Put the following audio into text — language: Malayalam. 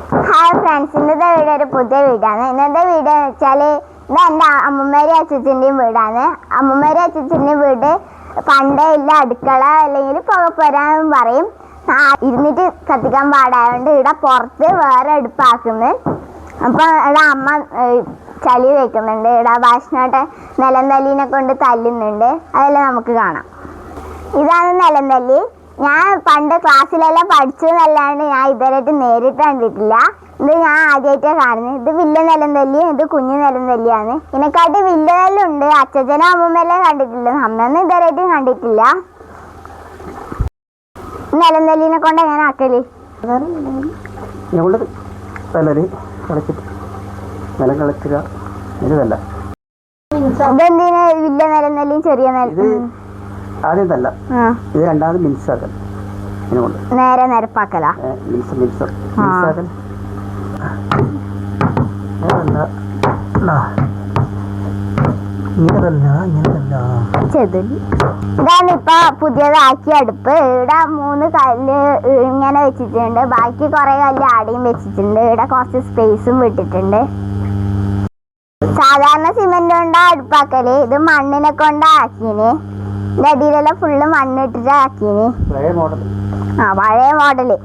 ഹായ് ഫ്രണ്ട്സ്, ഇന്നത്തെ വീഡിയോ ഒരു പുതിയ വീടാണ്. ഇന്നത്തെ വീഡിയോ എന്ന് വെച്ചാൽ ഇത് എൻ്റെ അമ്മൂമ്മേരി അച്ഛൻ്റെയും വീടാണ്. അമ്മൂമ്മേരി അച്ഛൻ്റെയും വീട് പണ്ടേ ഇല്ല അടുക്കള അല്ലെങ്കിൽ പുകപ്പുരാന്ന് പറയും. ഇരുന്നിട്ട് കത്തിക്കാൻ പാടായതുകൊണ്ട് ഇവിടെ പുറത്ത് വേറെ അടുപ്പാക്കുന്നത്. അപ്പം ഇവിടെ അമ്മ ചളി വയ്ക്കുന്നുണ്ട്. ഇവിടെ ഭക്ഷണമായിട്ട് നിലന്തല്ലീനെ കൊണ്ട് തല്ലുന്നുണ്ട്. അതെല്ലാം നമുക്ക് കാണാം. ഇതാണ് നിലന്തല്ലി. ഞാൻ പണ്ട് ക്ലാസ്സിലെല്ലാം പഠിച്ചതല്ലാണ്ട് ഞാൻ ഇതുവരെയായിട്ട് നേരിട്ട് കണ്ടിട്ടില്ല. ഇത് ഞാൻ ആദ്യമായിട്ടാണ് കാണുന്നത്. ഇത് വലിയ നിലന്തല്ലിയും ഇത് കുഞ്ഞു നിലന്തല്ലിയാണ്. ഇതിനെക്കാട്ടി വലിയ നെല്ലുണ്ട്. അച്ഛനും അമ്മൂമ്മയെല്ലാം കണ്ടിട്ടില്ല, അമ്മയൊന്നും ഇതുവരെയായിട്ടും കണ്ടിട്ടില്ല. നിലന്തല്ലിനെ കൊണ്ട് എങ്ങനെ ആക്കല്? ഇതെന്തിനാ വലിയ നിലന്തല്ലിയും ചെറിയ ആദ്യമല്ല, ഇത് രണ്ടാമത് മിൻസാക്കൽ. നേരെ നിരപ്പാക്കലാ? ഇതാണ് ഇപ്പൊ പുതിയതാക്കിയ അടുപ്പ്. ഇവിടെ 3 കല്ല് ഇങ്ങനെ വെച്ചിട്ടുണ്ട്. ബാക്കി കുറെ കല്ല് ആടെയും വെച്ചിട്ടുണ്ട്. ഇവിടെ കുറച്ച് സ്പേസും വിട്ടിട്ടുണ്ട്. സാധാരണ സിമെന്റ് കൊണ്ടാ അടുപ്പാക്കല്. ഇത് മണ്ണിനെ കൊണ്ടാ ആക്കിന്. ഇതിന്റെ അടിയിലെല്ലാം ഫുള്ള് മണ്ണിട്ടിട്ട് ആക്കിന്. പഴയ മോഡല്.